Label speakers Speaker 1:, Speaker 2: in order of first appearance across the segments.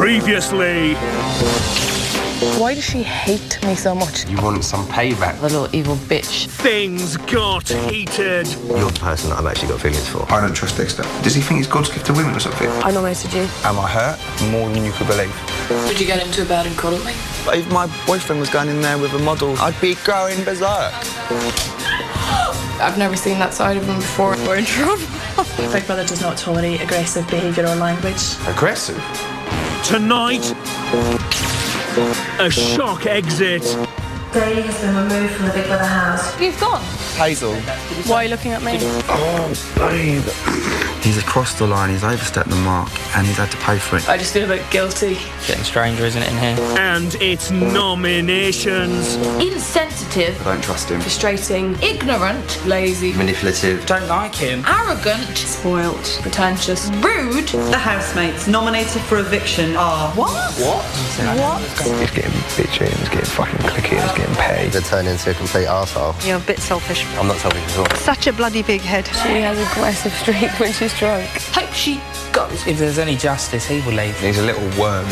Speaker 1: Previously.
Speaker 2: Why does she hate me so much?
Speaker 3: You want some payback?
Speaker 4: The little evil bitch.
Speaker 1: Things got heated.
Speaker 3: You're the person that I've actually got feelings for.
Speaker 5: I don't trust Dexter. Does he think he's God's gift to women or something?
Speaker 2: I nominated you.
Speaker 5: Am I hurt? More than you could believe.
Speaker 4: Would you get into a bed and cuddle me?
Speaker 6: If my boyfriend was going in there with a model, I'd be going berserk.
Speaker 4: I've never seen that side of him before. We're in trouble.
Speaker 7: Big Brother does not tolerate aggressive behaviour or language.
Speaker 3: Aggressive?
Speaker 1: Tonight, a shock exit.
Speaker 8: Daly has been removed from the Big Brother house.
Speaker 2: You've gone.
Speaker 6: Hazel.
Speaker 2: Why are you looking at me?
Speaker 6: Oh, babe. He's acrossed the line, he's overstepped the mark, and he's had to pay for it.
Speaker 7: I just feel a bit guilty.
Speaker 6: Getting stranger, isn't it, in here?
Speaker 1: And its nominations.
Speaker 4: Insensitive.
Speaker 6: I don't trust him.
Speaker 7: Frustrating.
Speaker 4: Ignorant. Lazy.
Speaker 3: Manipulative.
Speaker 6: Don't like him.
Speaker 4: Arrogant.
Speaker 7: Spoilt. Pretentious.
Speaker 4: Rude.
Speaker 9: The housemates nominated for eviction are...
Speaker 4: What?
Speaker 5: He's getting bitchy and he's getting fucking clicky and he's getting paid.
Speaker 3: They turn into a complete arsehole.
Speaker 2: You're a bit selfish.
Speaker 3: I'm not selfish at all.
Speaker 2: Such a bloody big head.
Speaker 4: She has aggressive streak when she's drunk. Hope she goes.
Speaker 6: If there's any justice, he will leave.
Speaker 5: He's a little worm.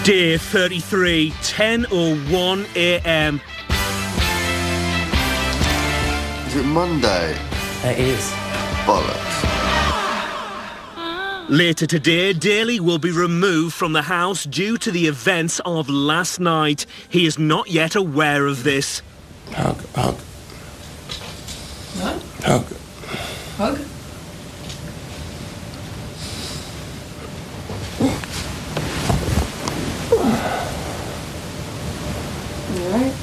Speaker 1: Day 33, 10:01 a.m.
Speaker 3: Is it Monday?
Speaker 6: It is.
Speaker 3: Bollocks.
Speaker 1: Later today, Daly will be removed from the house due to the events of last night. He is not yet aware of this.
Speaker 6: Hug.
Speaker 4: What?
Speaker 6: Hug.
Speaker 4: Hug? You alright?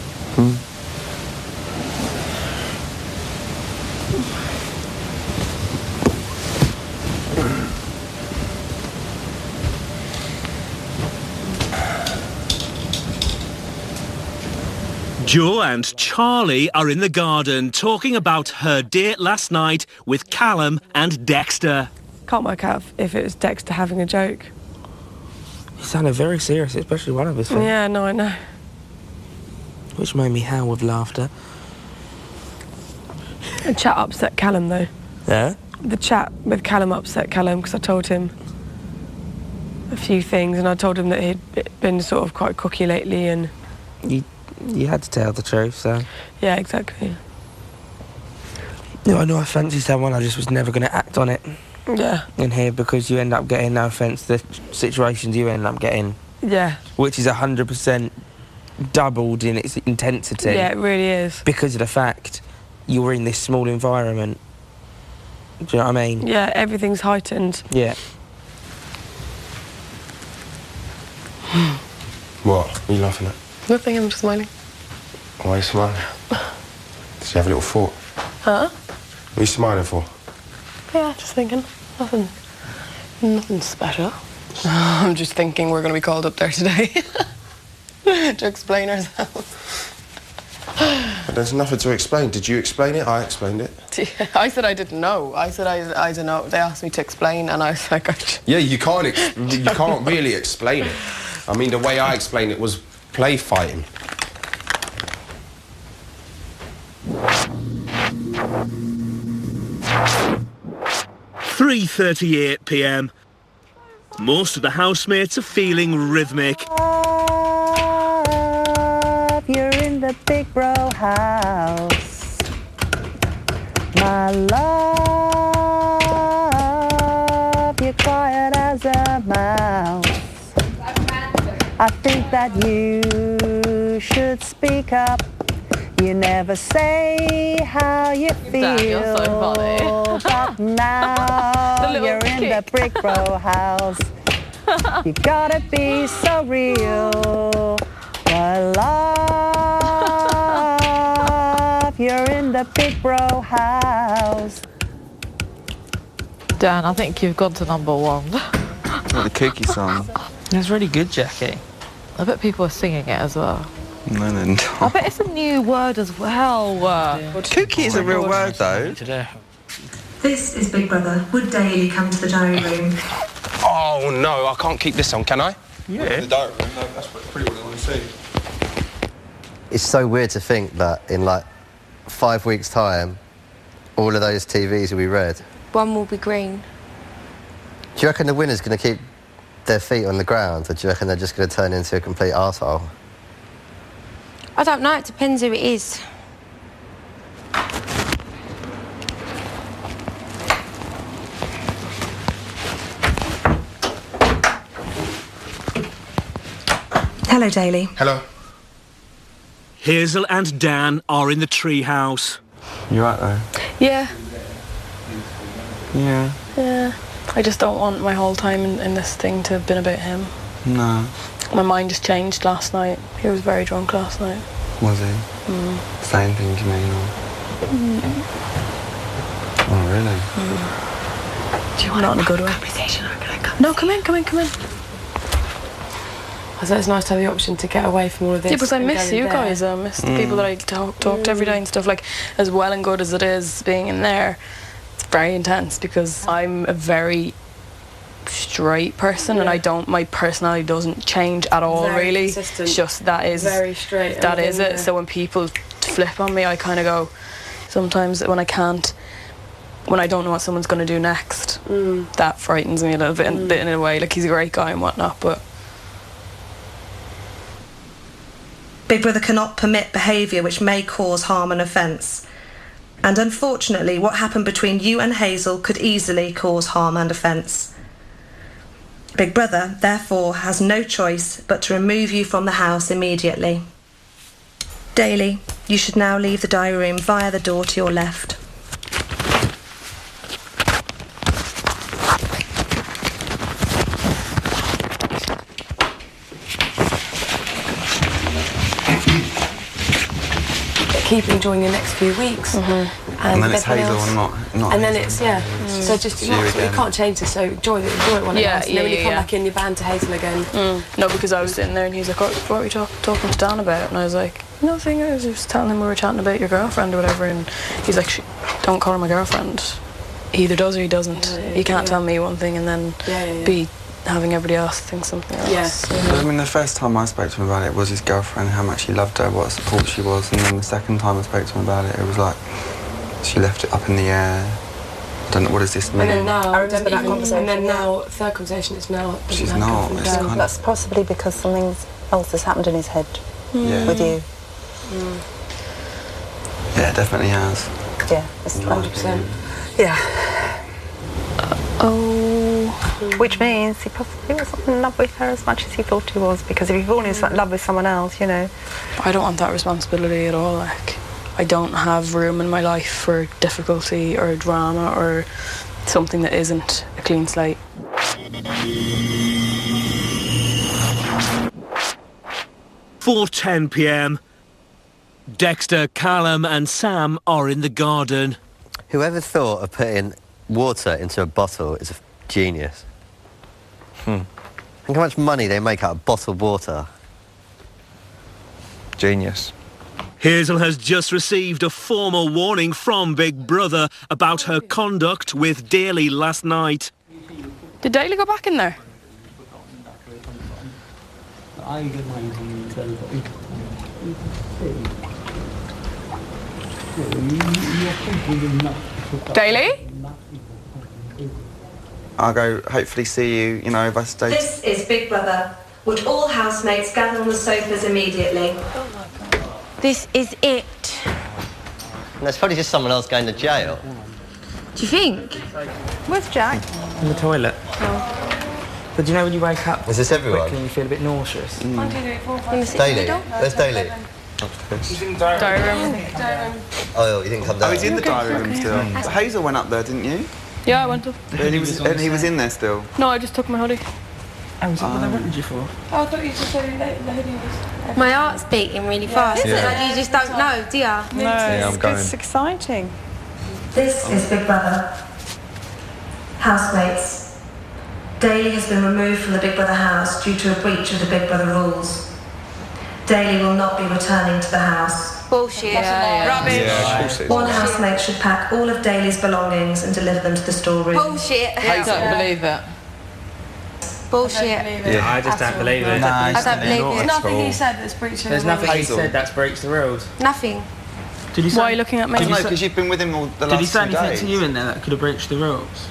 Speaker 1: Joe and Charlie are in the garden talking about her date last night with Callum and Dexter.
Speaker 2: Can't work out if it was Dexter having a joke.
Speaker 6: He sounded very serious, especially one of his things.
Speaker 2: Yeah, no, I know.
Speaker 6: Which made me howl with laughter.
Speaker 2: The chat upset Callum, though.
Speaker 6: Yeah?
Speaker 2: The chat with Callum upset Callum because I told him a few things and I told him that he'd been sort of quite cocky lately and...
Speaker 6: You had to tell the truth, so...
Speaker 2: Yeah, exactly.
Speaker 6: No, I know I fancied someone, I just was never going to act on it
Speaker 2: Yeah.
Speaker 6: in here because you end up getting, no offence, the situations you end up getting,
Speaker 2: Yeah.
Speaker 6: which is 100% doubled in its intensity.
Speaker 2: Yeah, it really is.
Speaker 6: Because of the fact you're in this small environment. Do you know what I mean?
Speaker 2: Yeah, everything's heightened.
Speaker 6: Yeah.
Speaker 3: What? What are you laughing at?
Speaker 2: Nothing, I'm just smiling.
Speaker 3: Why are you smiling? Did you have a little thought?
Speaker 2: Huh?
Speaker 3: What are you smiling for?
Speaker 2: Yeah, just thinking. Nothing special. I'm just thinking we're going to be called up there today to explain ourselves.
Speaker 3: But there's nothing to explain. Did you explain it? I explained it.
Speaker 2: I said I didn't know. I said I don't know. They asked me to explain and I was like...
Speaker 3: Yeah, you can't really explain it. I mean, the way I explained it was play fighting.
Speaker 1: (3:38 p.m). Most of the housemates are feeling rhythmic.
Speaker 8: You're in the Big Bro house. My love, you're quiet as a mouse. I think that you should speak up. You never say how you feel.
Speaker 4: Dan, you're so funny.
Speaker 8: But now you're in the Big Bro house. You gotta be so real. My love, you're in the Big Bro house.
Speaker 4: Dan, I think you've gone to number one.
Speaker 6: The kooky song. That's really good, Jackie.
Speaker 4: I bet people are singing it as well.
Speaker 6: No, they're not.
Speaker 8: I bet it's a new word as well.
Speaker 6: Kooky is a real word, though.
Speaker 10: This is Big Brother. Would Daly come to the diary room?
Speaker 3: Oh, no, I can't keep this on, can I?
Speaker 11: Yeah. The diary room, no, that's pretty what I want to see.
Speaker 12: It's so weird to think that in, like, 5 weeks' time, all of those TVs will be red.
Speaker 4: One will be green.
Speaker 12: Do you reckon the winner's going to keep their feet on the ground, or do you reckon they're just going to turn into a complete arsehole?
Speaker 4: I don't know, it depends who it is.
Speaker 10: Hello, Daly.
Speaker 3: Hello.
Speaker 1: Hazel and Dan are in the treehouse.
Speaker 6: You right, though?
Speaker 2: Yeah.
Speaker 6: Yeah.
Speaker 2: Yeah. I just don't want my whole time in this thing to have been about him.
Speaker 6: No.
Speaker 2: My mind just changed last night. He was very drunk last night.
Speaker 6: Was he? Same thing to me, or? Oh, really?
Speaker 2: Do you want not in a good way?
Speaker 4: Conversation, or can I come?
Speaker 2: No, come in.
Speaker 13: I thought it's nice to have the option to get away from all of this.
Speaker 2: Yeah, because I
Speaker 13: and
Speaker 2: miss
Speaker 13: go
Speaker 2: you
Speaker 13: there.
Speaker 2: guys. I miss the people that I talk to every day and stuff. Like, as well and good as it is being in there, it's very intense because I'm a very straight person and my personality doesn't change at all,
Speaker 13: Very
Speaker 2: really.
Speaker 13: consistent.
Speaker 2: It's just that is
Speaker 13: Very straight.
Speaker 2: that is it.
Speaker 13: Yeah.
Speaker 2: So when people flip on me, I kind of go, sometimes when I don't know what someone's going to do next, that frightens me a little bit, in a way. Like, he's a great guy and whatnot, but
Speaker 10: Big Brother cannot permit behaviour which may cause harm and offence. And unfortunately, what happened between you and Hazel could easily cause harm and offence. Big Brother, therefore, has no choice but to remove you from the house immediately. Daly, you should now leave the diary room via the door to your left.
Speaker 13: Keep enjoying the next few weeks.
Speaker 6: And then it's
Speaker 13: everything
Speaker 6: Hazel
Speaker 13: else.
Speaker 6: and not
Speaker 13: And then
Speaker 6: Hazel.
Speaker 13: it's, So just,
Speaker 6: You
Speaker 13: you
Speaker 6: again.
Speaker 13: can't change this, so enjoy it one
Speaker 2: Yeah,
Speaker 13: else. And then when you come
Speaker 2: yeah.
Speaker 13: back in, you're bound to Hazel again.
Speaker 2: No, because I was sitting there and he's like, what were you talking to Dan about? And I was like, nothing, I was just telling him we were chatting about your girlfriend or whatever. And he's like, don't call her my girlfriend. He either does or he doesn't. You can't tell me one thing and then be having everybody else think something else.
Speaker 13: Yeah.
Speaker 6: I mean, the first time I spoke to him about it was his girlfriend, how much he loved her, what a support she was, and then the second time I spoke to him about it, it was like she left it up in the air. I don't know, what does this mean?
Speaker 13: And then now,
Speaker 8: I remember that
Speaker 13: and
Speaker 8: conversation,
Speaker 13: then now, third conversation, it's now.
Speaker 6: She's not. It's kind of,
Speaker 8: That's possibly because something else has happened in his head with you.
Speaker 6: yeah, it definitely has.
Speaker 8: Yeah, it's
Speaker 13: 100%.
Speaker 8: Yeah.
Speaker 2: Oh.
Speaker 8: Which means he possibly wasn't in love with her as much as he thought he was, because if you've fallen in love with someone else, you know.
Speaker 2: I don't want that responsibility at all. Like, I don't have room in my life for difficulty or drama or something that isn't a clean slate.
Speaker 1: 4:10 p.m. Dexter, Callum and Sam are in the garden.
Speaker 12: Whoever thought of putting water into a bottle is a genius. Think how much money they make out of bottled water.
Speaker 5: Genius.
Speaker 1: Hazel has just received a formal warning from Big Brother about her conduct with Daly last night.
Speaker 2: Did Daly go back in there? Daly?
Speaker 6: I'll go hopefully see you, you know, if I stay.
Speaker 10: This is Big Brother. Would all housemates gather on the sofas immediately?
Speaker 4: This is it.
Speaker 12: And that's probably just someone else going to jail.
Speaker 4: Do you think?
Speaker 8: Where's Jack?
Speaker 14: In the toilet. But do you know when you wake up
Speaker 12: Is this everyone?
Speaker 14: quickly and you feel a bit nauseous?
Speaker 12: Daly? Where's Daly?
Speaker 6: He's in the
Speaker 2: Diary room.
Speaker 12: Oh, he didn't come down.
Speaker 6: Oh, he's in the diary room still. But Hazel went up there, didn't you?
Speaker 2: Yeah, I went up.
Speaker 6: And he was in there still.
Speaker 2: No, I just took my hoodie.
Speaker 14: Oh, is that what they wanted you for?
Speaker 2: Oh, I thought you just said the hoodie was...
Speaker 4: My heart's beating really fast. Like, you just don't know, do you?
Speaker 8: No,
Speaker 5: Yeah, I'm going.
Speaker 8: it's exciting.
Speaker 10: This is Big Brother. Housemates. Daly has been removed from the Big Brother house due to a breach of the Big Brother rules. Daly will not be returning to the house.
Speaker 15: Bullshit. Rubbish.
Speaker 3: Yeah, of course it is.
Speaker 10: One housemate should pack all of Daly's belongings and deliver them to the storeroom.
Speaker 15: Bullshit.
Speaker 4: I don't believe it.
Speaker 15: Bullshit.
Speaker 14: Yeah, I just don't believe it.
Speaker 6: No,
Speaker 15: I don't believe it.
Speaker 13: There's nothing he said that's breaching
Speaker 14: There's
Speaker 13: the rules.
Speaker 14: nothing he said that's breaks the rules.
Speaker 15: Nothing.
Speaker 14: Did he say,
Speaker 2: Why are you looking at me?
Speaker 6: I don't know, because you've been with him all the
Speaker 14: did he
Speaker 6: last
Speaker 14: say
Speaker 6: 2
Speaker 14: anything
Speaker 6: days.
Speaker 14: to you in there that could have breached the rules?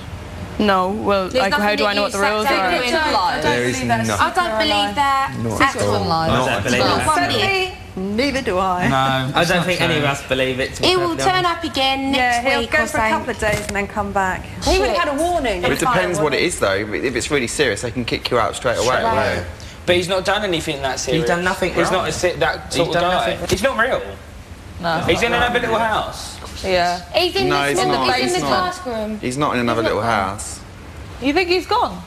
Speaker 2: No, well,
Speaker 15: There's
Speaker 2: like, how
Speaker 15: nothing
Speaker 2: do I
Speaker 15: that
Speaker 2: know
Speaker 15: you
Speaker 2: what the rules
Speaker 15: said
Speaker 2: are?
Speaker 15: to him.
Speaker 3: There is nothing.
Speaker 15: I don't believe that
Speaker 6: Not
Speaker 15: at
Speaker 6: at all.
Speaker 15: all.
Speaker 14: I don't believe
Speaker 15: Not
Speaker 14: it.
Speaker 15: one bit.
Speaker 2: Neither do I.
Speaker 14: No, I don't think any of us believe it.
Speaker 15: He will turn up again next
Speaker 8: he'll
Speaker 15: week
Speaker 8: go
Speaker 15: or
Speaker 8: for a couple
Speaker 15: something.
Speaker 8: of days and then come back.
Speaker 13: He would have had a warning.
Speaker 6: But it depends what it is, though. If it's really serious, they can kick you out straight away.
Speaker 15: Right.
Speaker 16: But he's not done anything that serious.
Speaker 14: He's done nothing
Speaker 16: He's
Speaker 14: wrong.
Speaker 16: not that sort
Speaker 14: He's
Speaker 16: of
Speaker 14: done
Speaker 16: guy.
Speaker 14: nothing-
Speaker 16: He's not real.
Speaker 4: No.
Speaker 16: He's in another little house.
Speaker 4: Yeah.
Speaker 15: He's in
Speaker 6: No,
Speaker 15: the,
Speaker 6: he's not.
Speaker 15: he's in
Speaker 6: He's
Speaker 15: the
Speaker 6: not.
Speaker 15: classroom.
Speaker 6: He's not in another little house.
Speaker 4: You think he's gone?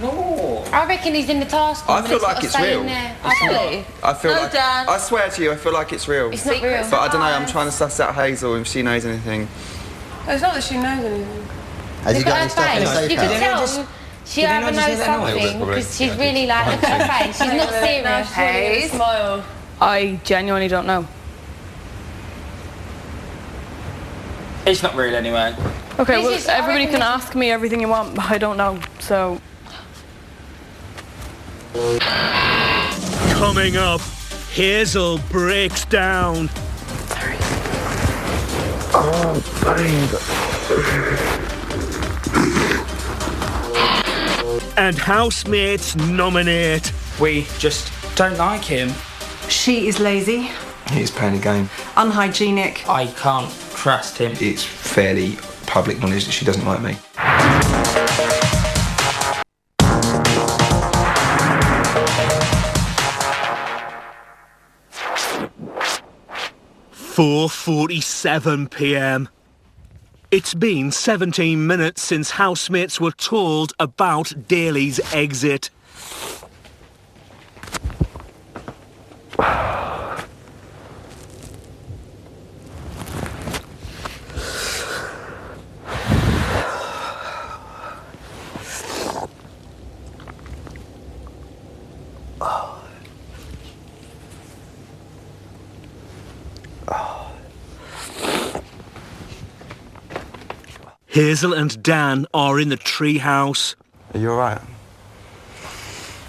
Speaker 16: No.
Speaker 15: I reckon he's in the task room.
Speaker 6: I feel like it's real.
Speaker 4: Really?
Speaker 6: I feel
Speaker 4: No,
Speaker 6: like
Speaker 4: Dan.
Speaker 6: I swear to you, I feel like it's real.
Speaker 15: It's not real.
Speaker 6: But I don't know. I'm trying to suss out Hazel if she knows anything.
Speaker 13: It's not that she knows anything.
Speaker 12: Has he
Speaker 15: Look
Speaker 12: got
Speaker 15: at
Speaker 12: any stuff in
Speaker 15: her
Speaker 12: the
Speaker 15: face.
Speaker 12: safe
Speaker 15: You can
Speaker 12: house?
Speaker 15: tell she
Speaker 14: did they
Speaker 15: either
Speaker 14: not just
Speaker 15: knows
Speaker 14: hear that noise?
Speaker 15: something because she's really like, look at her face. She's not serious.
Speaker 13: Hey, smile.
Speaker 2: I genuinely don't know.
Speaker 16: He's not real anyway.
Speaker 2: Okay,
Speaker 15: This
Speaker 2: well,
Speaker 15: is- I
Speaker 2: everybody
Speaker 15: reckon
Speaker 2: can
Speaker 15: this is-
Speaker 2: ask me everything you want, but I don't know, so...
Speaker 1: Coming up, Hazel breaks down.
Speaker 5: Oh,
Speaker 1: And housemates nominate.
Speaker 16: We just don't like him.
Speaker 14: She is lazy,
Speaker 6: He's playing a game.
Speaker 14: unhygienic. I can't trust him.
Speaker 11: It's fairly public knowledge that she doesn't like me.
Speaker 1: 4:47 p.m. It's been 17 minutes since housemates were told about Daly's exit. Hazel and Dan are in the treehouse.
Speaker 6: Are you alright?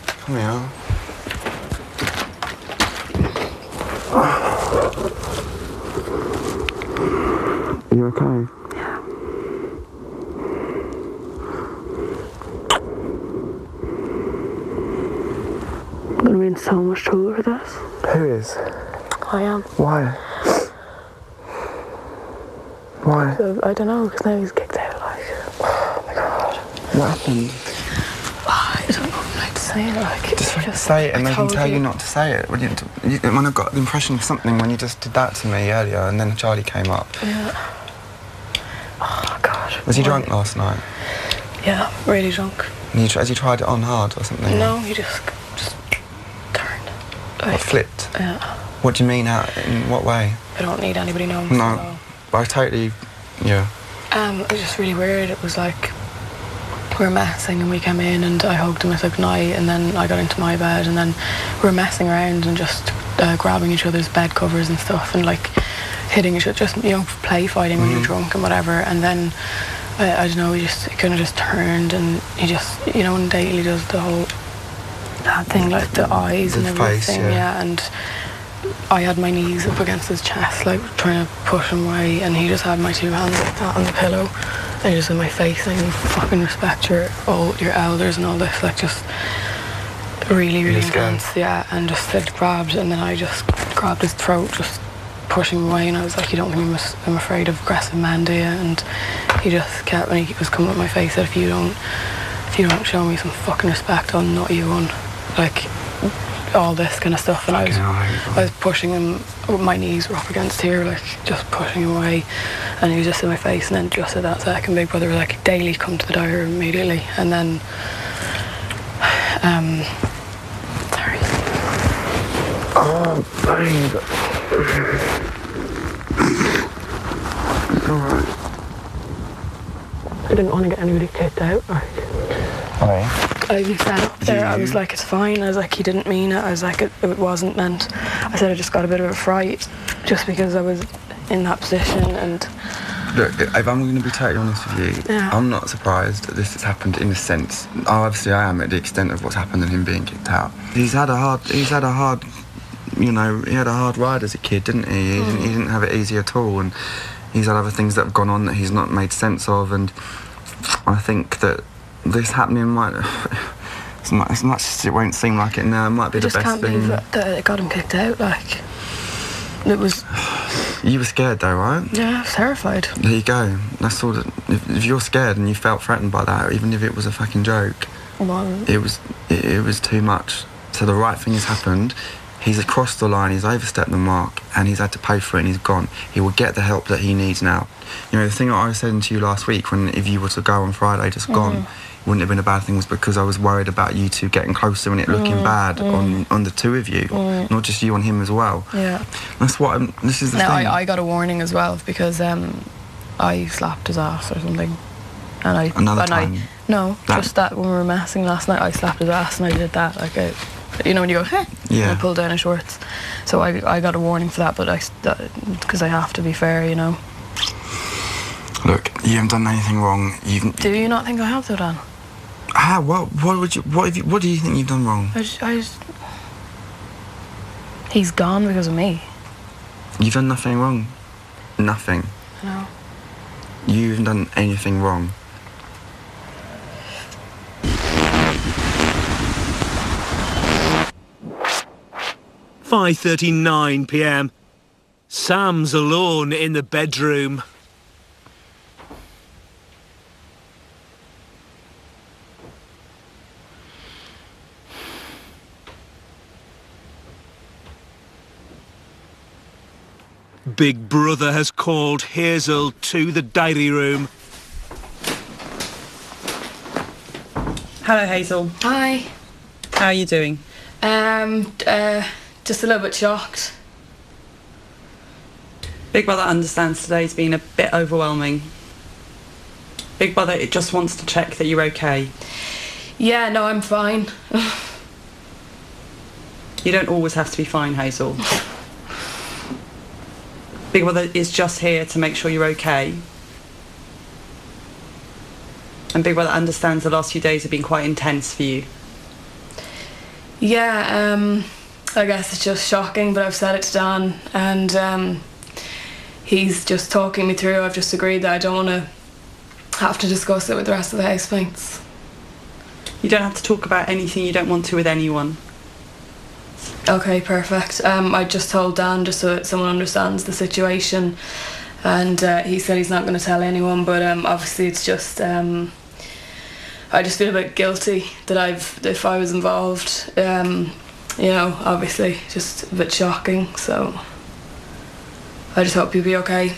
Speaker 6: Come here. Are you okay?
Speaker 2: I'm gonna be in so much trouble for this.
Speaker 5: Who is?
Speaker 2: I am.
Speaker 5: Why? Why?
Speaker 2: I don't know, because now he's kicked out, like... Oh my god.
Speaker 6: What happened?
Speaker 2: I don't know how to say it, like...
Speaker 6: Just say it and they can tell you not to say it. When I got the impression of something when you just did that to me earlier and then Charlie came up.
Speaker 2: Yeah. Oh god.
Speaker 6: Was he drunk last night?
Speaker 2: Yeah, really drunk.
Speaker 6: And has he tried it on hard or something?
Speaker 2: No, he just turned.
Speaker 6: Or flipped?
Speaker 2: Yeah.
Speaker 6: What do you mean? In what way?
Speaker 2: I don't need anybody knowing.
Speaker 6: No. I totally... Yeah.
Speaker 2: It was just really weird. It was like we were messing and we came in and I hugged him, I said goodnight, and then I got into my bed and then we were messing around and just grabbing each other's bed covers and stuff and like hitting each other, just, you know, play fighting when you're drunk and whatever. And then I don't know, he kind of just turned and he just, you know, when Daly does the whole that thing, like the eyes and everything,
Speaker 6: face,
Speaker 2: yeah, and I had my knees up against his chest, like trying to push him away, and he just had my two hands like that on the pillow, and he just in my face saying, "Fucking respect your elders and all this," like just really, really intense, yeah, and just said grabbed, and then I just grabbed his throat, just pushing him away, and I was like, "You don't think I'm afraid of aggressive men, do you?" And he just kept, when he was coming at my face, said, if you don't show me some fucking respect, I'll nut you on, like all this kind of stuff. And I was pushing him, my knees were up against here, like just pushing him away, and he was just in my face. And then just at that second, Big Brother was like, "Daly, come to the diary room immediately." And then sorry.
Speaker 5: Oh, babe. It's alright.
Speaker 2: I didn't want to get anybody kicked out, like.
Speaker 5: Why?
Speaker 2: I even said up there, I was like, it's fine. I was like, he didn't mean it. I was like, it wasn't meant. I said I just got a bit of a fright just because I was in that position. And
Speaker 6: look, if I'm going to be totally honest with you, I'm not surprised that this has happened in a sense. Obviously, I am at the extent of what's happened and him being kicked out. He had a hard, you know, he had a hard ride as a kid, didn't he? He didn't have it easy at all, and he's had other things that have gone on that he's not made sense of, and I think that this happening might, as much as it won't seem like it now, it might be the best thing.
Speaker 2: I just can't believe that it got him kicked out, like, it was...
Speaker 6: You were scared though, right?
Speaker 2: Yeah, I was terrified.
Speaker 6: There you go. That's all that, if you're scared and you felt threatened by that, even if it was a fucking joke, it was too much. So the right thing has happened. He's crossed the line, he's overstepped the mark, and he's had to pay for it, and he's gone. He will get the help that he needs now. You know, the thing that I was saying to you last week, when if you were to go on Friday, just gone, wouldn't have been a bad thing, was because I was worried about you two getting closer and it looking bad on the two of you, not just you on him as well.
Speaker 2: Yeah.
Speaker 6: That's what this is the thing.
Speaker 2: I got a warning as well because I slapped his ass or something. And
Speaker 6: Another time?
Speaker 2: Just that when we were messing last night, I slapped his ass and I did that, like you know when you go, hey, and I pulled down his shorts. So I got a warning for that, but because I have to be fair, you know.
Speaker 6: Look, you haven't done anything wrong.
Speaker 2: Do you not think I have though, Dan?
Speaker 6: What do you think you've done wrong?
Speaker 2: He's gone because of me.
Speaker 6: You've done nothing wrong. Nothing.
Speaker 2: No.
Speaker 6: You haven't done anything wrong.
Speaker 1: .5:39 p.m. Sam's alone in the bedroom. Big Brother has called Hazel to the diary room.
Speaker 9: Hello, Hazel.
Speaker 2: Hi.
Speaker 9: How are you doing?
Speaker 2: Just a little bit shocked.
Speaker 9: Big Brother understands today's been a bit overwhelming. Big Brother, it just wants to check that you're okay.
Speaker 2: Yeah, no, I'm fine.
Speaker 9: You don't always have to be fine, Hazel. Big Brother is just here to make sure you're okay. And Big Brother understands the last few days have been quite intense for you.
Speaker 2: Yeah, I guess it's just shocking, but I've said it to Dan, and he's just talking me through. I've just agreed that I don't want to have to discuss it with the rest of the housemates.
Speaker 9: You don't have to talk about anything you don't want to with anyone.
Speaker 2: Okay, perfect. I just told Dan just so that someone understands the situation, and he said he's not going to tell anyone, but obviously it's just I just feel a bit guilty that if I was involved, you know, obviously just a bit shocking, so I just hope you'll be okay.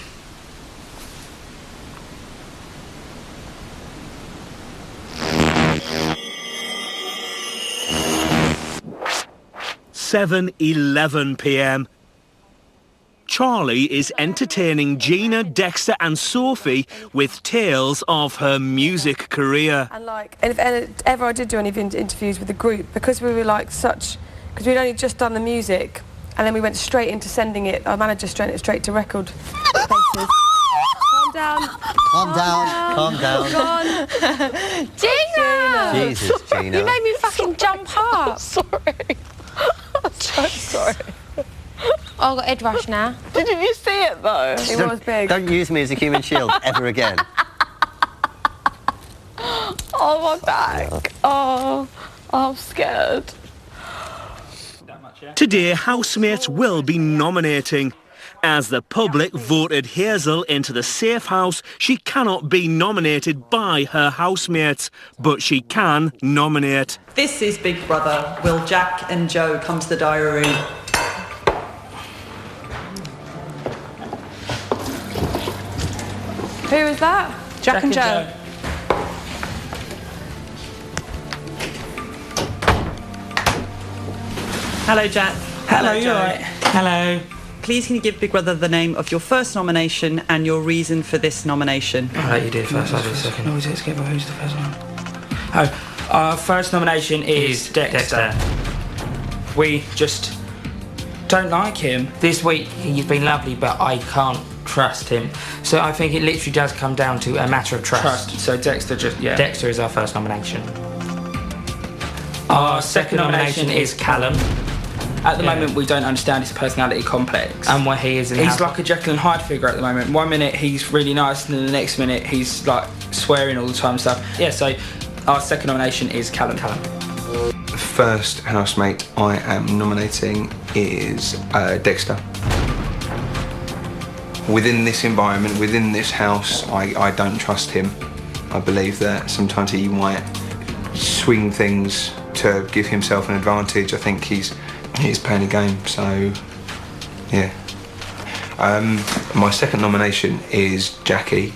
Speaker 1: .11 p.m. Charlie is entertaining Gina, Dexter and Sophie with tales of her music career.
Speaker 13: And if ever I did do any interviews with the group, because we were because we'd only just done the music, and then we went straight into sending it, our manager straight to record places. Calm down.
Speaker 12: Calm down.
Speaker 15: Gina!
Speaker 12: Jesus, Gina.
Speaker 15: You made me fucking jump up.
Speaker 13: Sorry. I'm so sorry.
Speaker 15: Oh, I've got head rush now.
Speaker 13: Did you see it though? It was big.
Speaker 12: Don't use me as a human shield ever again.
Speaker 13: Oh, my back. Oh, I'm scared.
Speaker 1: Today, housemates will be nominating. As the public voted Hazel into the safe house, she cannot be nominated by her housemates, but she can nominate.
Speaker 9: This is Big Brother. Will Jack and Joe come to the diary room?
Speaker 13: Who is that? Jack and Joe.
Speaker 9: Hello, Jack.
Speaker 16: Hello, you
Speaker 9: Joe.
Speaker 16: alright? Hello.
Speaker 9: Please can you give Big Brother the name of your first nomination and your reason for this nomination?
Speaker 16: I'll let you do it first, I'll do the second. No, who's the first one? Oh, Our first nomination is Dexter. We just don't like him. This week he's been lovely, but I can't trust him. So I think it literally does come down to a matter of trust.
Speaker 14: So Dexter
Speaker 16: Dexter is our first nomination. Our second nomination is Callum.
Speaker 14: At the moment, we don't understand his personality complex.
Speaker 16: And what he is in
Speaker 14: He's like a Jekyll and Hyde figure at the moment. One minute he's really nice, and then the next minute he's like swearing all the time and stuff. Yeah, so our second nomination is Callum.
Speaker 11: The first housemate I am nominating is Dexter. Within this environment, within this house, I don't trust him. I believe that sometimes he might swing things to give himself an advantage. I think he's playing a game, so yeah. My second nomination is Jackie.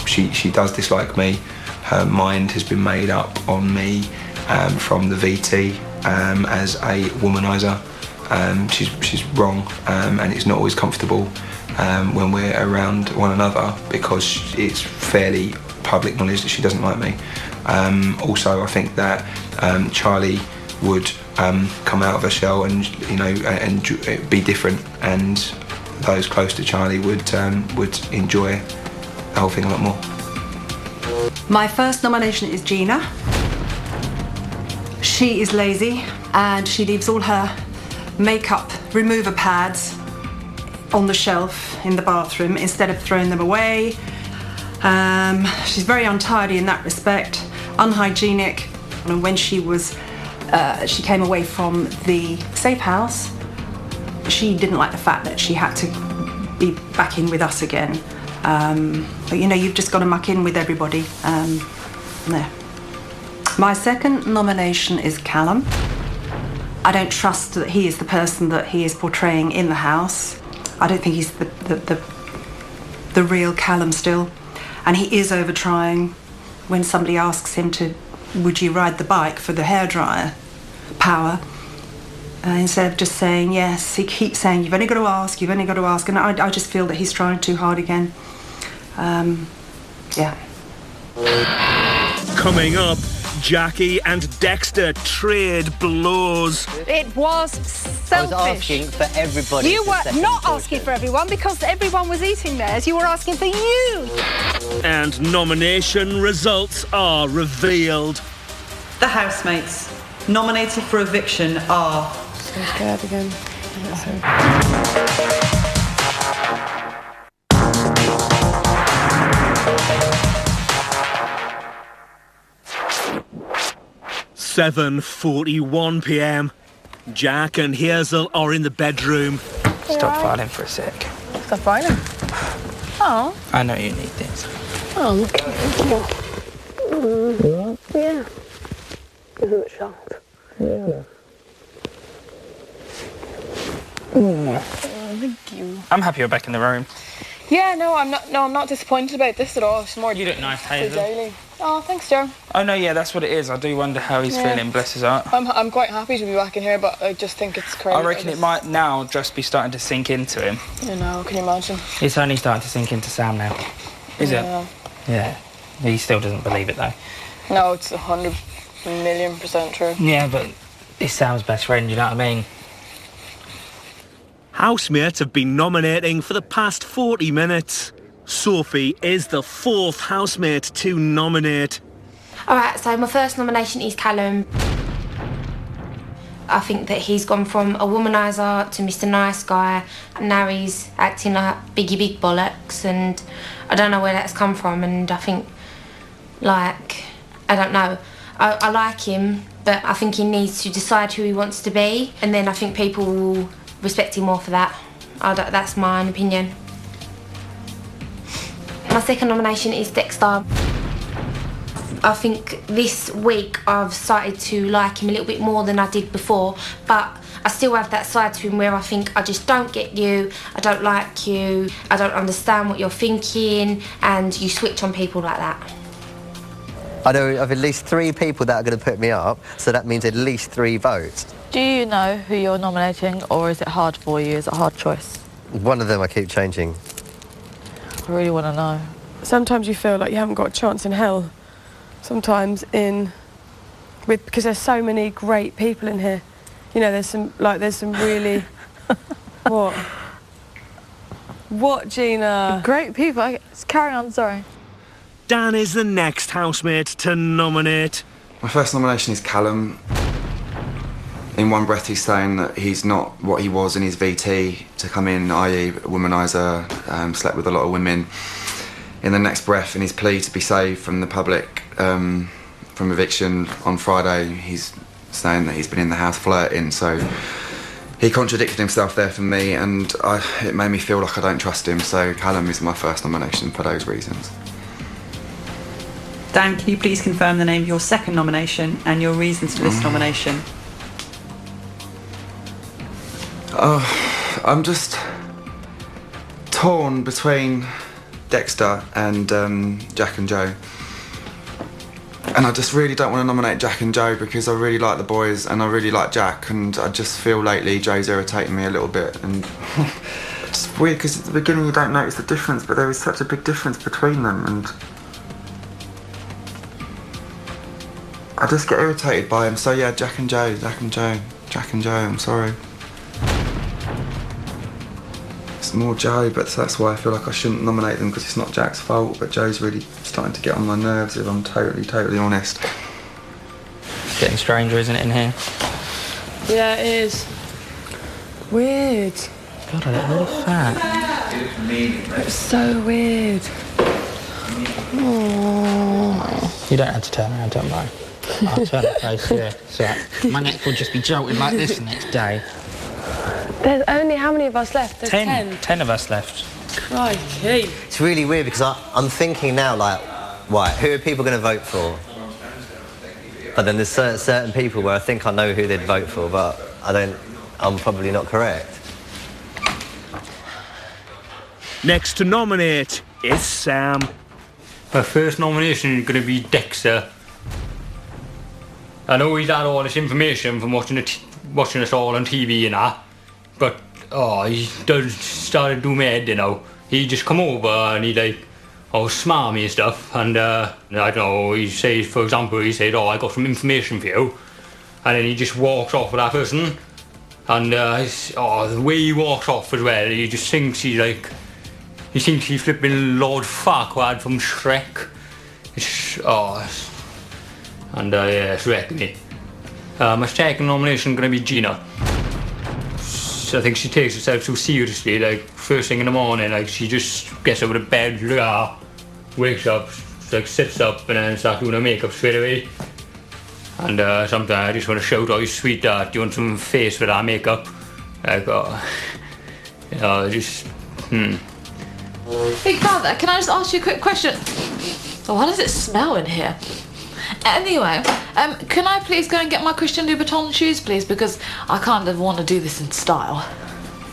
Speaker 11: She does dislike me. Her mind has been made up on me from the VT as a womanizer. She's wrong, and it's not always comfortable when we're around one another because it's fairly public knowledge that she doesn't like me. Also, I think that Charlie would come out of her shell and and be different, and those close to Charlie would enjoy the whole thing a lot more.
Speaker 17: My first nomination is Gina. She is lazy and she leaves all her makeup remover pads on the shelf in the bathroom instead of throwing them away. She's very untidy in that respect, unhygienic. And when she came away from the safe house, she didn't like the fact that she had to be back in with us again. But you've just got to muck in with everybody. There. My second nomination is Callum. I don't trust that he is the person that he is portraying in the house. I don't think he's the real Callum still. And he is over-trying when somebody asks him would you ride the bike for the hairdryer power? Instead of just saying yes, he keeps saying, you've only got to ask, and I just feel that he's trying too hard again. Yeah.
Speaker 1: Coming up, Jackie and Dexter trade blows.
Speaker 18: It was selfish.
Speaker 12: I was asking for everybody.
Speaker 18: You were not asking for everyone because everyone was eating theirs. You were asking for you.
Speaker 1: And nomination results are revealed.
Speaker 9: The housemates nominated for eviction are...
Speaker 2: So scared again.
Speaker 1: 7:41 p.m. Jack and Hazel are in the bedroom.
Speaker 16: Stop fighting for a sec.
Speaker 2: Stop fighting. Oh.
Speaker 16: I know you need this.
Speaker 2: Oh, look at it. Yeah. Isn't it shocked? Yeah. Thank you.
Speaker 16: I'm happy you're back in the room.
Speaker 2: Yeah, no, I'm not disappointed about this at all. It's more
Speaker 16: You look nice, Hazel.
Speaker 2: daily. Oh, thanks, Joe.
Speaker 16: Oh no, yeah, that's what it is. I do wonder how he's feeling, bless his heart.
Speaker 2: I'm quite happy to be back in here, but I just think it's crazy.
Speaker 16: I reckon it might now just be starting to sink into him.
Speaker 2: You know, can you imagine?
Speaker 16: It's only starting to sink into Sam now. Is it? Yeah. He still doesn't believe it though.
Speaker 2: No, it's 100,000,000% true.
Speaker 16: Yeah, but it's Sam's best friend, you know what I mean?
Speaker 1: Housemates have been nominating for the past 40 minutes. Sophie is the fourth housemate to nominate.
Speaker 15: Alright, so my first nomination is Callum. I think that he's gone from a womaniser to Mr Nice Guy, and now he's acting like Biggie Big Bollocks, and I don't know where that's come from, and I think, like, I don't know. I like him, but I think he needs to decide who he wants to be, and then I think people will respect him more for that. That's my own opinion. My second nomination is Dexter. I think this week I've started to like him a little bit more than I did before, but I still have that side to him where I think I just don't get you, I don't like you, I don't understand what you're thinking, and you switch on people like that.
Speaker 12: I know of at least 3 people that are going to put me up, so that means at least 3 votes.
Speaker 19: Do you know who you're nominating, or is it hard for you? Is it a hard choice?
Speaker 12: One of them I keep changing.
Speaker 19: I really want to know.
Speaker 13: Sometimes you feel like you haven't got a chance in hell. Sometimes in because there's so many great people in here. You know, there's some really... What? What, Gina?
Speaker 19: Great people. Carry on, sorry.
Speaker 1: Dan is the next housemate to nominate.
Speaker 6: My first nomination is Callum. In one breath he's saying that he's not what he was in his VT to come in, i.e. a womaniser, slept with a lot of women. In the next breath, in his plea to be saved from the public from eviction on Friday, he's saying that he's been in the house flirting, so he contradicted himself there for me, and it made me feel like I don't trust him, so Callum is my first nomination for those reasons.
Speaker 9: Dan, can you please confirm the name of your second nomination and your reasons for this nomination?
Speaker 6: I'm just torn between Dexter and Jack and Joe. And I just really don't want to nominate Jack and Joe because I really like the boys and I really like Jack, and I just feel lately Joe's irritating me a little bit, and it's weird because at the beginning you don't notice the difference, but there is such a big difference between them, and I just get irritated by him. So yeah, Jack and Joe, I'm sorry. It's more Joe, but that's why I feel like I shouldn't nominate them, because it's not Jack's fault, but Joe's really starting to get on my nerves, if I'm totally honest.
Speaker 16: It's getting stranger, isn't it, in here?
Speaker 13: Yeah, it is. Weird.
Speaker 16: God, I look really fat.
Speaker 13: It's so weird. Aww.
Speaker 16: You don't have to turn around, don't worry. I'll turn the face, yeah. So my neck will just be jolted like this the next day.
Speaker 13: There's only how many of us left? There's 10.
Speaker 16: 10 of us left.
Speaker 13: Crikey.
Speaker 12: It's really weird because I'm thinking now, like, right, who are people going to vote for? But then there's certain people where I think I know who they'd vote for, but I'm probably not correct.
Speaker 1: Next to nominate is Sam.
Speaker 20: My first nomination is going to be Dexter. I know he's had all this information from watching us all on TV and that, but he started doing my head, you know. He just come over and he smile me and stuff, and I don't know, he says, for example, he said, I got some information for you, and then he just walks off with that person, and the way he walks off as well, he just thinks he thinks he's flipping Lord Farquaad from Shrek. It's wrecking me. My second nomination is going to be Gina. I think she takes herself so seriously, like, first thing in the morning, like, she just gets out of bed, wakes up, like, sits up, and then starts doing her makeup straight away. And sometimes I just want to shout, "Oh, you sweetheart, do you want some face with our makeup?" Like,
Speaker 19: Big brother, can I just ask you a quick question? Why does it smell in here? Anyway, can I please go and get my Christian Louboutin shoes, please? Because I kind of want to do this in style.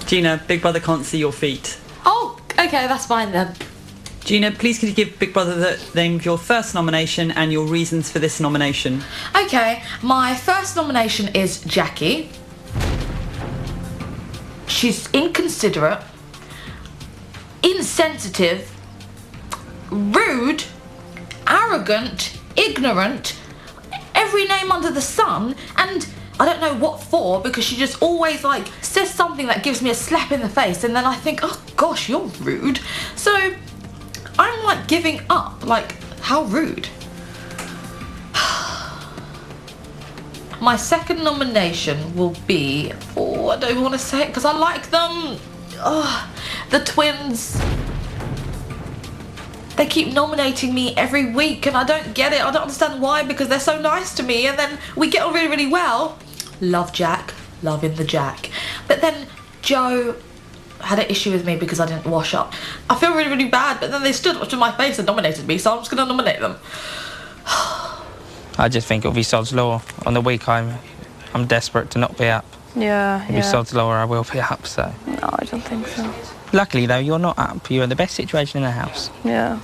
Speaker 9: Gina, Big Brother can't see your feet.
Speaker 19: Oh, okay, that's fine then.
Speaker 9: Gina, please could you give Big Brother the name of your first nomination and your reasons for this nomination?
Speaker 19: Okay, my first nomination is Jackie. She's inconsiderate, insensitive, rude, arrogant, ignorant, every name under the sun, and I don't know what for, because she just always says something that gives me a slap in the face, and then I think, oh gosh, you're rude. So I'm giving up, how rude. My second nomination will be, I don't want to say it because I like them. The twins. They keep nominating me every week and I don't get it. I don't understand why, because they're so nice to me and then we get on really, really well. Love Jack, loving the Jack. But then Joe had an issue with me because I didn't wash up. I feel really, really bad, but then they stood up to my face and nominated me, so I'm just going to nominate them.
Speaker 16: I just think it'll be sod's law. On the week I'm desperate to not be up.
Speaker 13: Yeah,
Speaker 16: It'll be sod's law or I will be up, so.
Speaker 13: No, I don't think so.
Speaker 16: Luckily, though, you're not up. You're in the best situation in the house.
Speaker 13: Yeah.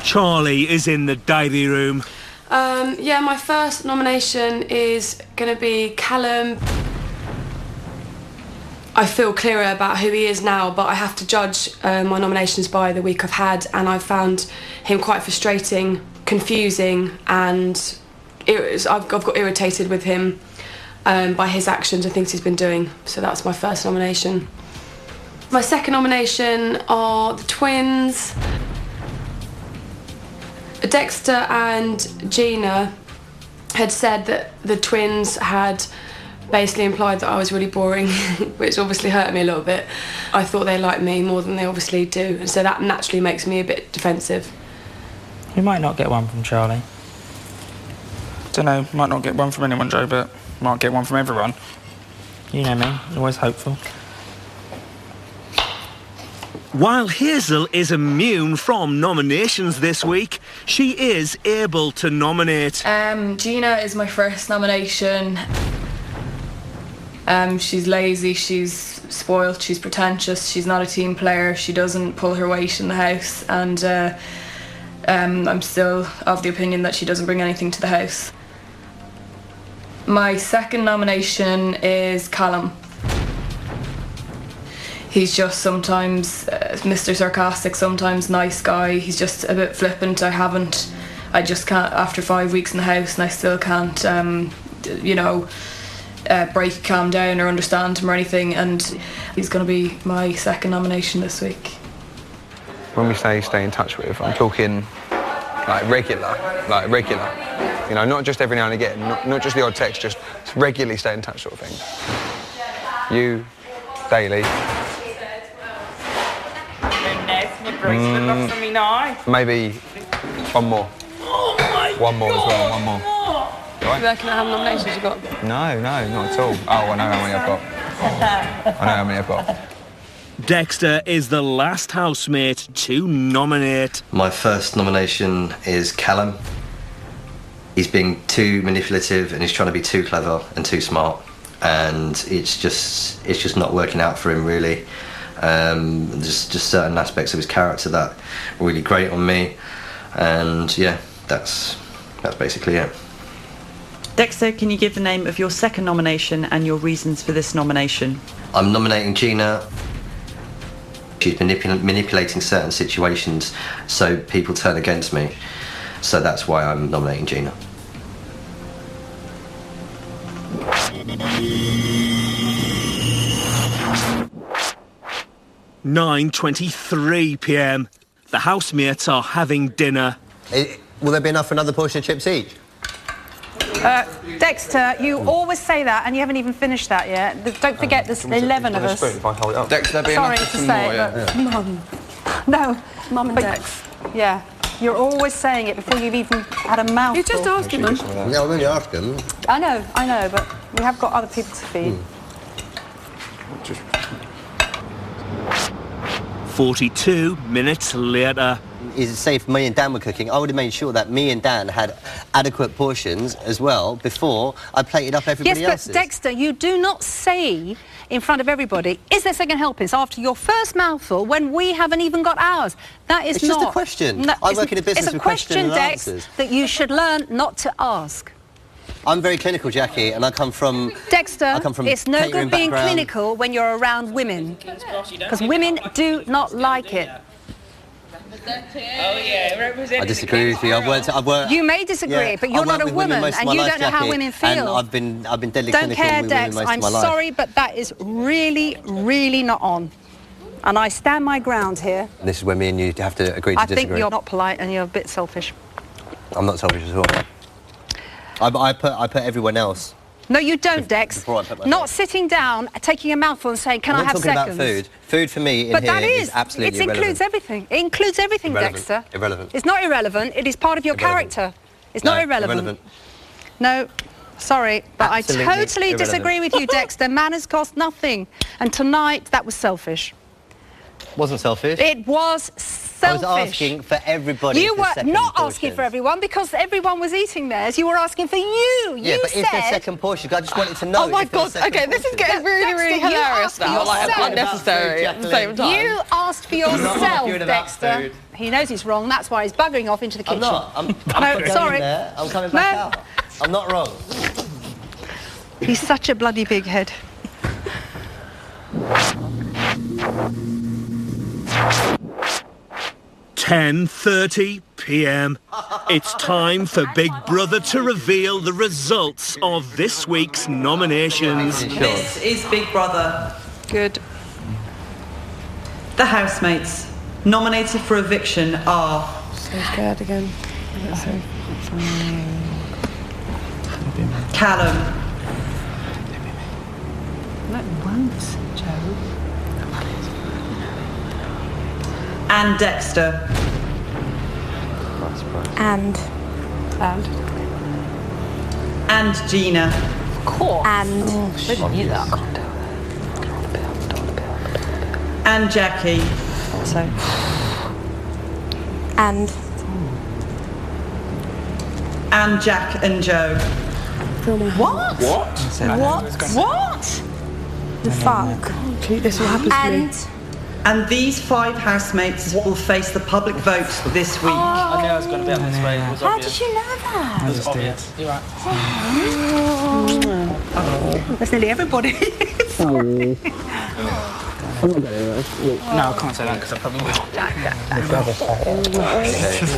Speaker 1: Charlie is in the diary room.
Speaker 2: My first nomination is going to be Callum. I feel clearer about who he is now, but I have to judge my nominations by the week I've had, and I've found him quite frustrating, confusing, and I've got irritated with him by his actions and things he's been doing. So that's my first nomination. My second nomination are the twins. Dexter and Gina had said that the twins had basically implied that I was really boring, which obviously hurt me a little bit. I thought they liked me more than they obviously do, and so that naturally makes me a bit defensive.
Speaker 14: You might not get one from Charlie. Don't know, might not get one from anyone, Joe, but might get one from everyone. You know me, always hopeful.
Speaker 1: While Hazel is immune from nominations this week, she is able to nominate.
Speaker 4: Gina is my first nomination. She's lazy, she's spoilt, she's pretentious, she's not a team player, she doesn't pull her weight in the house, and I'm still of the opinion that she doesn't bring anything to the house. My second nomination is Callum. He's just sometimes Mr. Sarcastic, sometimes nice guy. He's just a bit flippant. I just can't, after 5 weeks in the house, and I still can't, calm down or understand him or anything, and he's going to be my second nomination this week.
Speaker 11: When we say stay in touch with, I'm talking regular. You know, not just every now and again, not just the odd text, just regularly stay in touch sort of thing. You, daily. Maybe one more. One more as well, one more.
Speaker 2: Right. You reckon how many nominations you got?
Speaker 11: No, not at all. Oh, I know how many I've got.
Speaker 1: Dexter is the last housemate to nominate.
Speaker 12: My first nomination is Callum. He's being too manipulative and he's trying to be too clever and too smart, and it's just not working out for him really. Just certain aspects of his character that are really great on me, and yeah, that's basically it.
Speaker 9: Dexter, can you give the name of your second nomination and your reasons for this nomination?
Speaker 12: I'm nominating Gina. She's manipulating certain situations so people turn against me, so that's why I'm nominating Gina.
Speaker 1: 9:23 p.m. The housemates are having dinner.
Speaker 12: Will there be enough for another portion of chips each?
Speaker 18: Dexter, you always say that, and you haven't even finished that yet. Don't forget, there's 11 of us.
Speaker 11: Dexter, be
Speaker 18: Sorry
Speaker 11: enough
Speaker 18: to
Speaker 11: for
Speaker 18: say
Speaker 11: more,
Speaker 18: it,
Speaker 11: yeah.
Speaker 18: but Mum. No, Mum and Dex. Yeah, you're always saying it before you've even had a mouthful.
Speaker 2: You're just asking them.
Speaker 12: Yeah, I'm only asking.
Speaker 18: I know, but we have got other people to feed.
Speaker 1: 42 minutes later.
Speaker 12: Is it safe me and Dan were cooking? I would have made sure that me and Dan had adequate portions as well before I plated up everybody else's.
Speaker 18: Yes, but Dexter, you do not say in front of everybody, is there second helpings after your first mouthful when we haven't even got ours? That is
Speaker 12: it's
Speaker 18: not...
Speaker 12: just a question.
Speaker 18: No,
Speaker 12: I work in a business with questions and
Speaker 18: Dex,
Speaker 12: answers.
Speaker 18: that you should learn not to ask.
Speaker 12: I'm very clinical, Jackie, and I come from...
Speaker 18: Dexter, it's no
Speaker 12: catering
Speaker 18: good being
Speaker 12: background.
Speaker 18: clinical when you're around women. Because women do not like it.
Speaker 12: I disagree with you. I've worked.
Speaker 18: You may disagree, but you're not a woman, and you don't know how women feel.
Speaker 12: And I've been deadly
Speaker 18: don't
Speaker 12: clinical
Speaker 18: care,
Speaker 12: with women
Speaker 18: Dex.
Speaker 12: most
Speaker 18: I'm
Speaker 12: of my life.
Speaker 18: sorry, but that is really, really not on. And I stand my ground here.
Speaker 12: And this is where me and you have to agree to disagree.
Speaker 18: I think you're not polite and you're a bit selfish.
Speaker 12: I'm not selfish at all. I put everyone else.
Speaker 18: No, you don't, Dex. Not sitting down, taking a mouthful and saying, can I have seconds?
Speaker 12: I'm not talking about food. Food for me in here is absolutely irrelevant.
Speaker 18: It includes everything. It includes everything, Dexter.
Speaker 12: Irrelevant.
Speaker 18: It's not irrelevant. It is part of your character. It's not irrelevant. No, sorry, but
Speaker 12: Absolutely
Speaker 18: I totally
Speaker 12: irrelevant.
Speaker 18: disagree with you, Dexter. Manners cost nothing. And tonight, that was selfish.
Speaker 12: Wasn't selfish.
Speaker 18: It was selfish.
Speaker 12: I was asking for everybody.
Speaker 18: You
Speaker 12: for
Speaker 18: were
Speaker 12: second
Speaker 18: not
Speaker 12: portions.
Speaker 18: asking for everyone because everyone was eating theirs. You were asking for you.
Speaker 12: Yeah, but
Speaker 18: said...
Speaker 12: if there's second portion, I just wanted to know.
Speaker 4: Oh my
Speaker 12: if there was
Speaker 4: God!
Speaker 12: second
Speaker 4: Okay, this is getting really, really
Speaker 18: Dexter, you
Speaker 4: hilarious
Speaker 18: asked for
Speaker 4: now. Like
Speaker 18: yourself.
Speaker 4: unnecessary at the same time.
Speaker 18: You asked for yourself, Dexter. He knows he's wrong. That's why he's buggering off into the kitchen.
Speaker 12: I'm not.
Speaker 18: No, sorry.
Speaker 12: I'm coming back out. I'm not wrong.
Speaker 18: He's such a bloody big head.
Speaker 1: .10:30 p.m. It's time for Big Brother to reveal the results of this week's nominations.
Speaker 9: This is Big Brother.
Speaker 2: Good.
Speaker 9: The housemates nominated for eviction are...
Speaker 2: So scared again.
Speaker 9: Callum.
Speaker 2: Not once, Joe.
Speaker 9: And Dexter.
Speaker 15: And
Speaker 9: Gina.
Speaker 15: Of course. And
Speaker 9: And Jackie.
Speaker 2: So.
Speaker 15: And
Speaker 9: Jack and Joe.
Speaker 2: What?
Speaker 15: What? The fuck?
Speaker 2: This will happen to me.
Speaker 9: And these 5 housemates will face the public vote this week.
Speaker 14: I knew I was going to be up this way. It was
Speaker 15: How
Speaker 14: obvious.
Speaker 15: did you know that?
Speaker 14: I just did. You're right.
Speaker 9: That's nearly everybody.
Speaker 14: No, I can't say that because I probably will.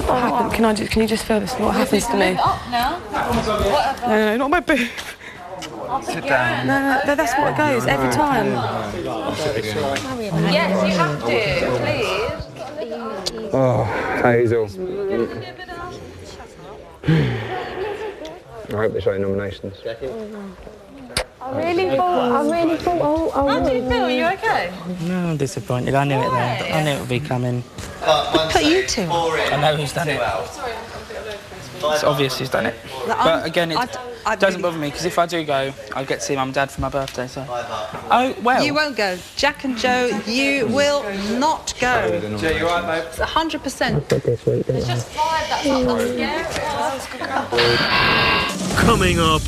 Speaker 2: What happened? Can you just feel this? What happens to me? No, not my boob.
Speaker 14: Sit down.
Speaker 2: No, that's what it goes every time.
Speaker 19: Yes, you have to, please.
Speaker 5: Oh, Hazel. I hope they show you nominations.
Speaker 15: I really thought.
Speaker 19: How do you feel? Are you okay?
Speaker 14: No, I'm disappointed. I knew it then. I knew it would be coming.
Speaker 2: Put you two.
Speaker 14: I know who's done it. It's obvious who's done it. But again, it doesn't bother me because if I do go, I get to see Mum and Dad for my birthday. So. Oh well.
Speaker 18: You won't go. Jack and Joe, you will not go.
Speaker 14: Joe, you right, babe?
Speaker 18: It's 100%.
Speaker 19: There's just 5, that's not scary.
Speaker 1: Coming up,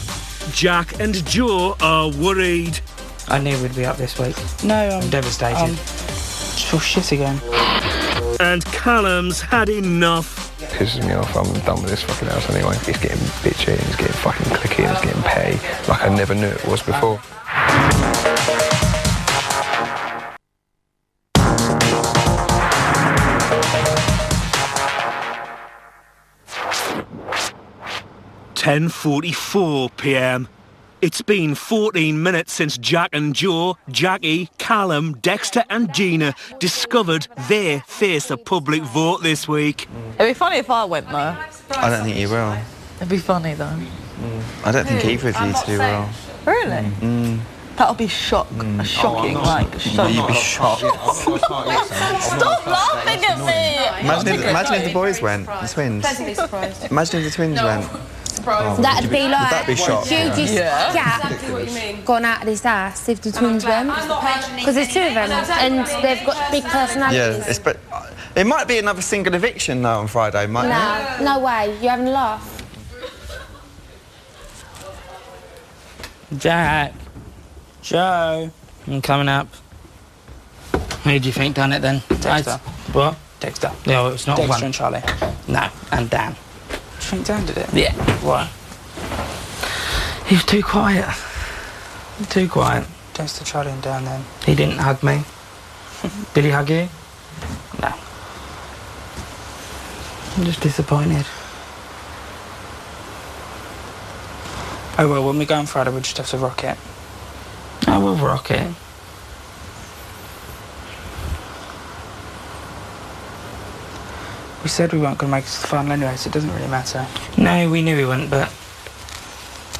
Speaker 1: Jack and Joe are worried.
Speaker 14: I knew we'd be up this week. No, I'm devastated. For shit again.
Speaker 1: And Callum's had enough.
Speaker 5: Pisses me off. I'm done with this fucking house anyway. It's getting bitchy, it's getting fucking clicky, it's getting petty, like I never knew it was before.
Speaker 1: (10:44 p.m). It's been 14 minutes since Jack and Joe, Jackie, Callum, Dexter and Gina discovered they face a public vote this week.
Speaker 19: It'd be funny if I went though.
Speaker 6: I don't think you will.
Speaker 19: It'd be funny though.
Speaker 6: I don't think either of you two will.
Speaker 19: Really? That'll be shocking, like shock.
Speaker 6: You'd be shocked.
Speaker 19: Stop laughing at me!
Speaker 6: Imagine if the boys went, the twins.
Speaker 15: Pleasantly surprised.
Speaker 6: Imagine if the twins went.
Speaker 15: That'd be like
Speaker 6: That'd be shocked.
Speaker 15: hugest
Speaker 19: Yeah.
Speaker 15: gap gone out of this house if the twins went. Because there's 2 of them and they've got big personalities.
Speaker 6: Yeah, it might be another single eviction though on Friday, mightn't it?
Speaker 15: No way. You're having a laugh.
Speaker 14: Jack. Joe. I'm coming up. Who do you think done it then?
Speaker 16: Dexter.
Speaker 14: What?
Speaker 16: Dexter.
Speaker 14: No, it's not
Speaker 16: Dexter
Speaker 14: one.
Speaker 16: and Charlie.
Speaker 14: No, and Dan.
Speaker 16: Do you think Dan did it?
Speaker 14: Yeah. Why? He was too quiet. Too quiet.
Speaker 16: Dexter, Charlie and Dan then.
Speaker 14: He didn't hug me. Did he hug you? No. I'm just disappointed.
Speaker 16: Oh well, when we go on Friday we'll just have to rock it.
Speaker 14: I will rock it.
Speaker 16: We said we weren't going to make it to the final anyway, so it doesn't really matter.
Speaker 14: No, we knew we wouldn't, but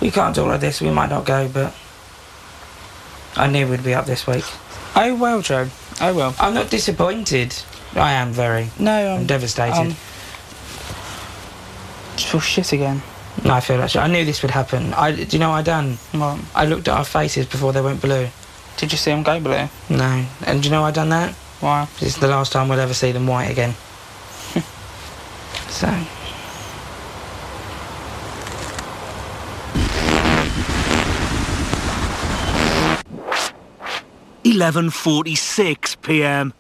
Speaker 14: we can't do all of this. We might not go, but I knew we'd be up this week.
Speaker 16: Oh well, Joe. Oh well.
Speaker 14: I'm not disappointed. I am very.
Speaker 16: No,
Speaker 14: I'm devastated.
Speaker 16: Just feel shit again.
Speaker 14: No, I feel like shit. I knew this would happen. Do you know what I done?
Speaker 16: What?
Speaker 14: I looked at our faces before they went blue.
Speaker 16: Did you see them go blue?
Speaker 14: No. And do you know why I done that?
Speaker 16: Why?
Speaker 14: It's the last time we'll ever see them white again. So.
Speaker 1: (11:46 p.m).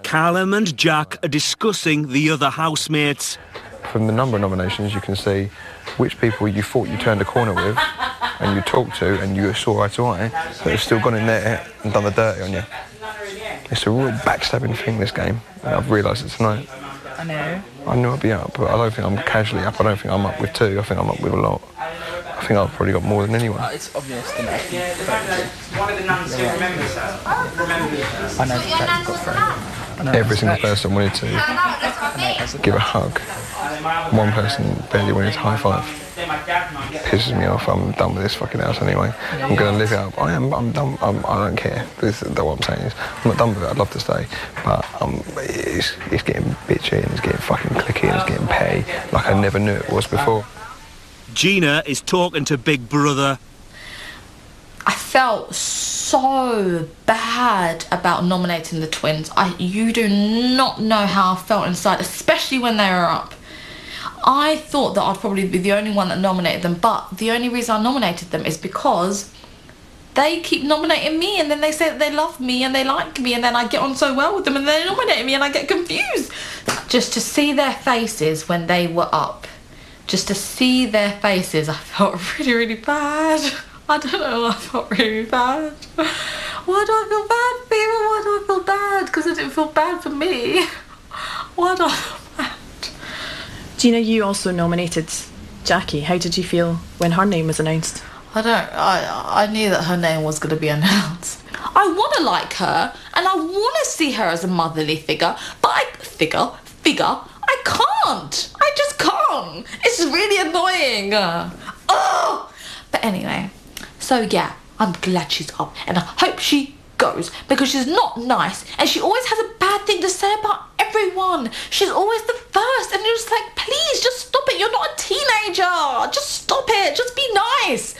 Speaker 1: Callum and Jack are discussing the other housemates.
Speaker 5: From the number of nominations, you can see which people you thought you turned a corner with and you talked to and you saw eye to eye, but have still gone in there and done the dirty on you. It's a real backstabbing thing, this game, and I've realised it tonight. I know I'd be up, but I don't think I'm casually up. I don't think I'm up with 2. I think I'm up with a lot. I think I've probably got more than anyone.
Speaker 14: It's obvious that one of the nuns who remembers her. I know Jack got through.
Speaker 5: Every single person wanted to give a hug. One person barely wanted to high five. Pisses me off. I'm done with this fucking house anyway. I'm going to live it up. I'm done. I don't care. This is what I'm saying is, I'm not done with it. I'd love to stay, but it's getting bitchy and it's getting fucking clicky and it's getting petty like I never knew it was before.
Speaker 1: Gina is talking to Big Brother.
Speaker 19: I felt so bad about nominating the twins. You do not know how I felt inside, especially when they were up. I thought that I'd probably be the only one that nominated them, but the only reason I nominated them is because they keep nominating me, and then they say that they love me and they like me, and then I get on so well with them and they nominate me and I get confused. Just to see their faces when they were up, just to see their faces, I felt really, really bad. I don't know, I felt really bad. Why do I feel bad, people? Why do I feel bad? Because I didn't feel bad for me. Why do I feel bad?
Speaker 7: Gina, you also nominated Jackie. How did you feel when her name was announced?
Speaker 19: I knew that her name was going to be announced. I want to like her, and I want to see her as a motherly figure, but I can't. I just can't. It's really annoying. But anyway, so yeah, I'm glad she's up, and I hope she goes, because she's not nice, and she always has a bad thing to say about everyone. She's always the first, and you're just like, please, just stop it. You're not a teenager. Just stop it. Just be nice.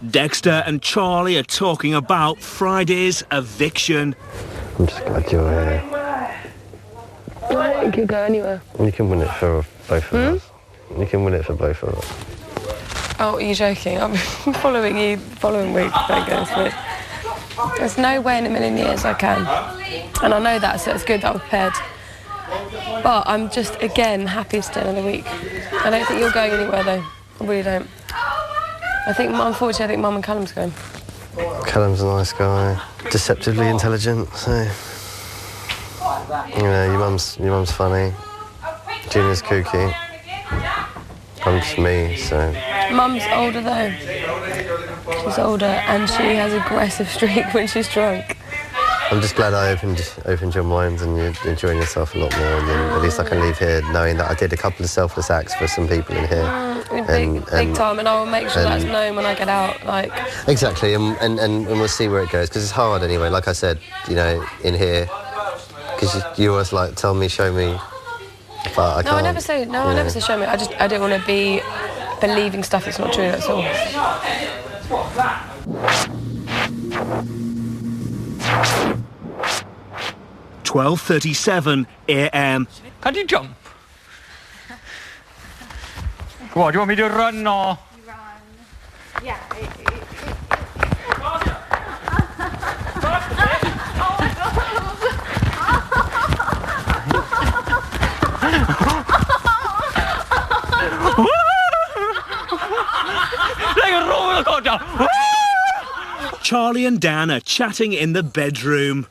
Speaker 1: Dexter and Charlie are talking about Friday's eviction.
Speaker 21: I'm just glad you're here.
Speaker 13: You could go anywhere.
Speaker 21: You can win it for both of us. You can win it for both of us.
Speaker 13: Oh, are you joking? I've been following you the following week, Vegas. There's no way in a million years I can. And I know that, so it's good that I'm prepared. But I'm just, again, happy to stay another week. I don't think you're going anywhere, though. I really don't. Unfortunately, I think Mum and Callum's going.
Speaker 21: Callum's a nice guy, deceptively intelligent, so... You know, your mum's funny. Gina's kooky. I'm just me, so...
Speaker 13: Mum's older, though. She's older, and she has an aggressive streak when she's drunk.
Speaker 21: I'm just glad I opened your mind and you're enjoying yourself a lot more, and then at least I can leave here knowing that I did a couple of selfless acts for some people in here.
Speaker 13: Big time, and I will make sure that's known when I get out.
Speaker 21: Exactly, and we'll see where it goes, because it's hard anyway, like I said, you know, in here, because you always tell me, show me, but I can't.
Speaker 13: I never say show me. I don't want to be believing stuff that's not true, that's all.
Speaker 1: 12:37 a.m.
Speaker 20: Can you jump? What, do you want me to run or?
Speaker 15: Yeah.
Speaker 20: Like a roller coaster.
Speaker 1: Charlie and Dan are chatting in the bedroom.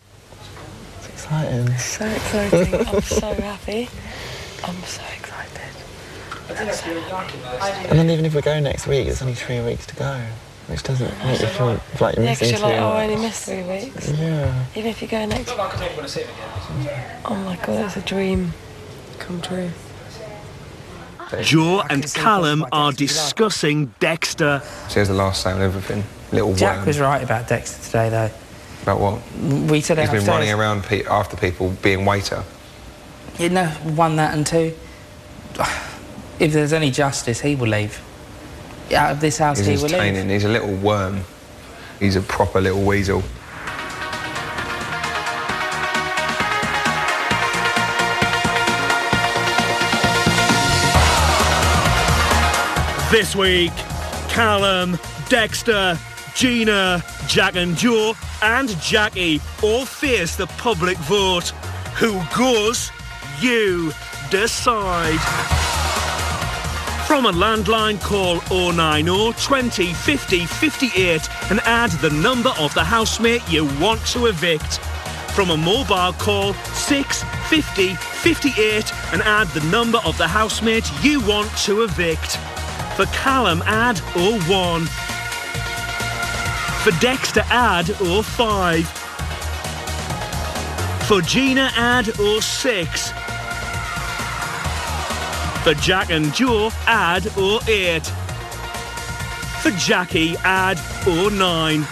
Speaker 13: It's exciting. So exciting. I'm so happy. I'm so excited.
Speaker 14: And then even if we go next week, it's only 3 weeks to go, which doesn't make you feel like you're missing 2
Speaker 13: because you're like, I only missed 3 weeks.
Speaker 14: Yeah.
Speaker 13: Even if you go next week. Oh my God, it's a dream come true.
Speaker 1: Joe and Callum are discussing Dexter.
Speaker 5: She has the last say on everything. Little
Speaker 14: Jack
Speaker 5: worm.
Speaker 14: was right about Dexter today, though.
Speaker 5: About what?
Speaker 14: We said
Speaker 5: he's been
Speaker 14: upstairs.
Speaker 5: running around after people, being waiter.
Speaker 14: Yeah, no, 1, that, and 2. If there's any justice, he will leave. Out of this house, he will leave.
Speaker 5: He's a little worm. He's a proper little weasel.
Speaker 1: This week, Callum, Dexter, Gina, Jack and Joe and Jackie all face the public vote. Who goes? You decide. From a landline, call 090 20 50 58 and add the number of the housemate you want to evict. From a mobile, call 6 50, 58 and add the number of the housemate you want to evict. For Callum, add 01. For Dexter, add 05. For Gina, add 06. For Jack and Joe, add 08. For Jackie, add 09.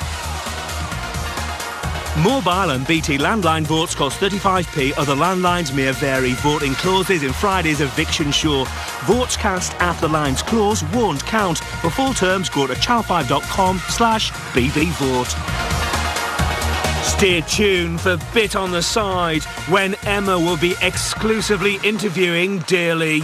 Speaker 1: Mobile and BT landline votes cost 35p. Other landlines may vary. Voting closes in Friday's eviction show. Votes cast after lines close won't count. For full terms, go to channel5.com/bbvote. Stay tuned for Bit on the Side when Emma will be exclusively interviewing Daly.